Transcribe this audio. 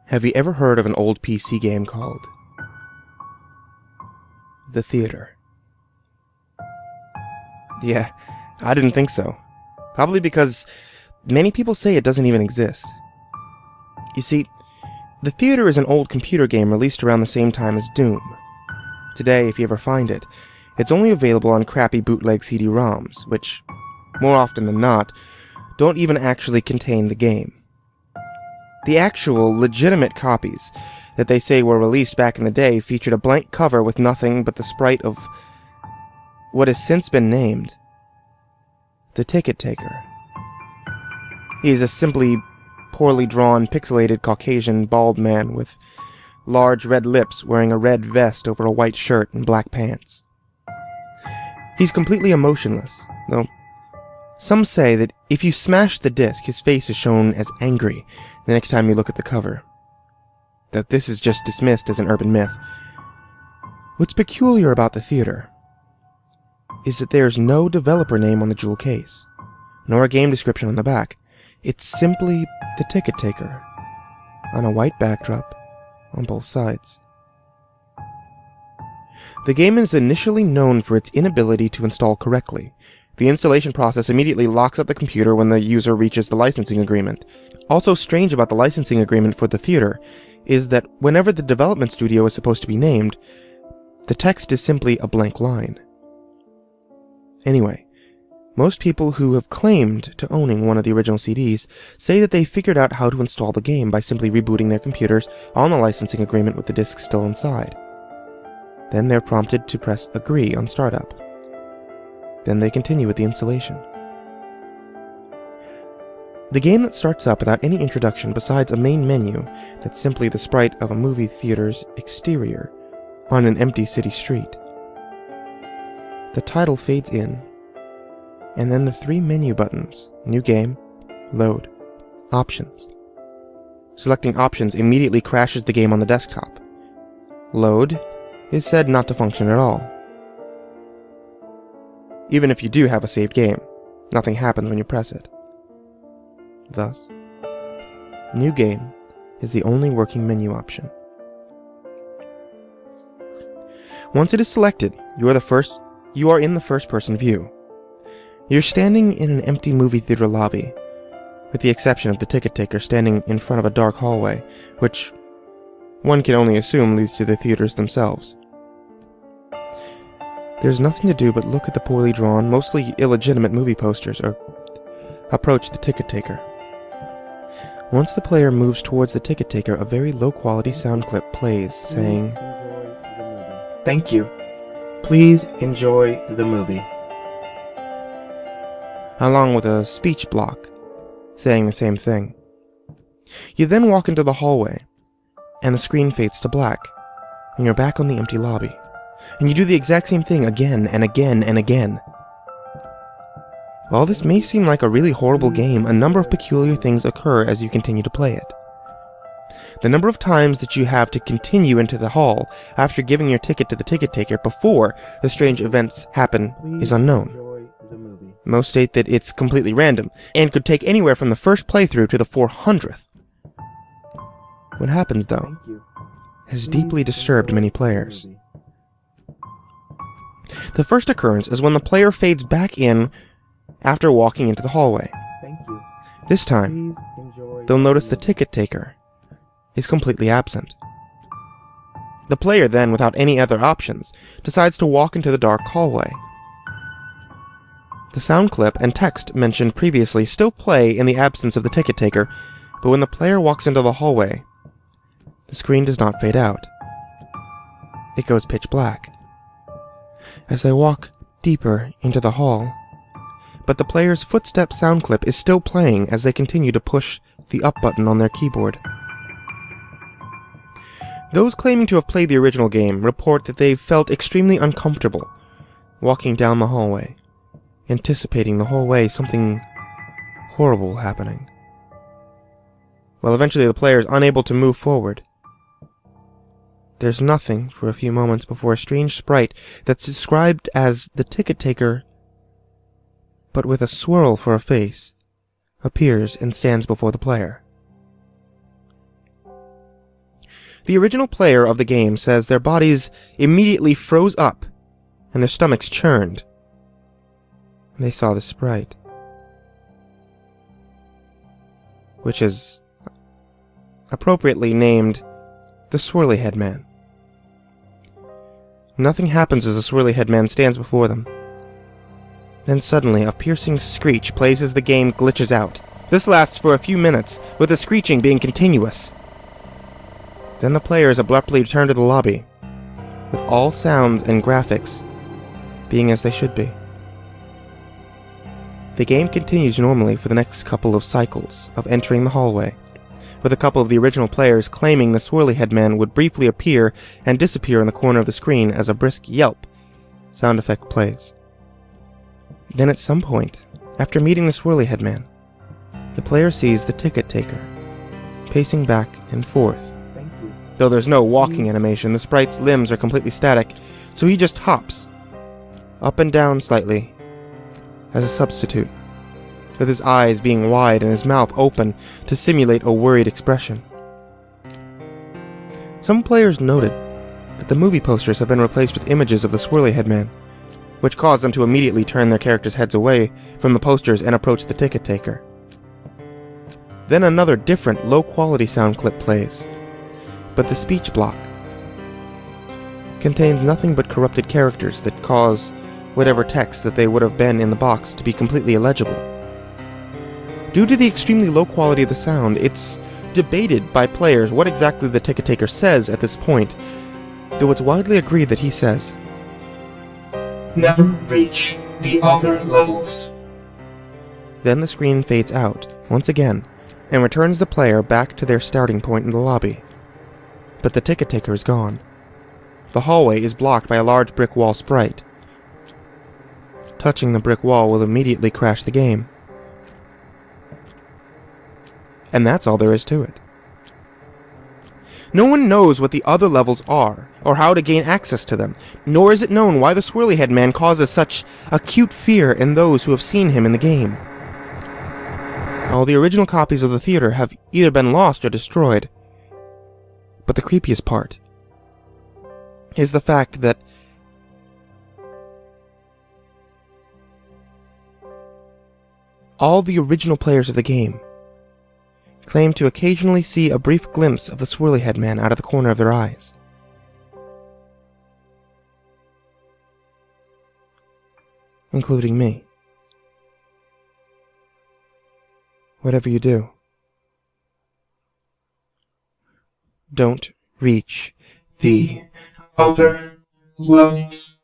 Have you ever heard of an old PC game called The Theatre? Yeah, I didn't think so. Probably because many people say it doesn't even exist. You see, The Theatre is an old computer game released around the same time as Doom. Today, if you ever find it, it's only available on crappy bootleg CD-ROMs, which, more often than not, don't even actually contain the game. The actual, legitimate copies that they say were released back in the day featured a blank cover with nothing but the sprite of what has since been named the Ticket Taker. He is a simply poorly drawn, pixelated Caucasian bald man with large red lips wearing a red vest over a white shirt and black pants. He's completely emotionless, though some say that if you smash the disc, his face is shown as angry the next time you look at the cover. That this is just dismissed as an urban myth. What's peculiar about the theater is that there's no developer name on the jewel case, nor a game description on the back. It's simply the Ticket Taker, on a white backdrop on both sides. The game is initially known for its inability to install correctly. The installation process immediately locks up the computer when the user reaches the licensing agreement. Also strange about the licensing agreement for the theater is that whenever the development studio is supposed to be named, the text is simply a blank line. Anyway, most people who have claimed to owning one of the original CDs say that they figured out how to install the game by simply rebooting their computers on the licensing agreement with the disc still inside. Then they're prompted to press Agree on startup. Then they continue with the installation. The game that starts up without any introduction besides a main menu that's simply the sprite of a movie theater's exterior on an empty city street. The title fades in, and then the three menu buttons, New Game, Load, Options. Selecting Options immediately crashes the game on the desktop. Load is said not to function at all. Even if you do have a saved game, nothing happens when you press it. Thus, New Game is the only working menu option. Once it is selected, you are in the first-person view. You're standing in an empty movie theater lobby, with the exception of the ticket taker standing in front of a dark hallway, which one can only assume leads to the theaters themselves. There's nothing to do but look at the poorly drawn, mostly illegitimate movie posters or approach the ticket taker. Once the player moves towards the ticket taker, a very low-quality sound clip plays, saying, "Thank you. Please enjoy the movie." Along with a speech block, saying the same thing. You then walk into the hallway, and the screen fades to black, and you're back on the empty lobby. And you do the exact same thing again and again and again. While this may seem like a really horrible game, a number of peculiar things occur as you continue to play it. The number of times that you have to continue into the hall after giving your ticket to the ticket taker before the strange events happen is unknown. Most state that it's completely random, and could take anywhere from the first playthrough to the 400th. What happens, though, has deeply disturbed many players. The first occurrence is when the player fades back in after walking into the hallway. This time, they'll notice the ticket taker is completely absent. The player then, without any other options, decides to walk into the dark hallway. The sound clip and text mentioned previously still play in the absence of the ticket taker, but when the player walks into the hallway, the screen does not fade out. It goes pitch black as they walk deeper into the hall, but the player's footstep sound clip is still playing as they continue to push the up button on their keyboard. Those claiming to have played the original game report that they felt extremely uncomfortable walking down the hallway, anticipating the whole way something horrible happening. Well, eventually the player is unable to move forward. There's nothing for a few moments before a strange sprite that's described as the ticket taker, but with a swirl for a face, appears and stands before the player. The original player of the game says their bodies immediately froze up and their stomachs churned. And they saw the sprite, which is appropriately named the Swirly-Head Man. Nothing happens as the Swirly-Head Man stands before them. Then suddenly, a piercing screech plays as the game glitches out. This lasts for a few minutes, with the screeching being continuous. Then the players abruptly return to the lobby, with all sounds and graphics being as they should be. The game continues normally for the next couple of cycles of entering the hallway, with a couple of the original players claiming the Swirly-Head Man would briefly appear and disappear in the corner of the screen as a brisk yelp sound effect plays. Then at some point, after meeting the Swirly-Head Man, the player sees the ticket taker, pacing back and forth. Though there's no walking animation, the sprite's limbs are completely static, so he just hops, up and down slightly, as a substitute, with his eyes being wide and his mouth open to simulate a worried expression. Some players noted that the movie posters have been replaced with images of the Swirly-Head Man, which caused them to immediately turn their characters' heads away from the posters and approach the ticket taker. Then another different, low-quality sound clip plays, but the speech block contains nothing but corrupted characters that cause whatever text that they would have been in the box to be completely illegible. Due to the extremely low quality of the sound, it's debated by players what exactly the ticket taker says at this point, though it's widely agreed that he says, "Never reach the other levels." Then the screen fades out, once again, and returns the player back to their starting point in the lobby. But the ticket taker is gone. The hallway is blocked by a large brick wall sprite. Touching the brick wall will immediately crash the game. And that's all there is to it. No one knows what the other levels are, or how to gain access to them, nor is it known why the Swirly-Head Man causes such acute fear in those who have seen him in the game. All the original copies of the theater have either been lost or destroyed. But the creepiest part is the fact that all the original players of the game claim to occasionally see a brief glimpse of the Swirly-Head Man out of the corner of their eyes. Including me. Whatever you do, don't reach the Other levels.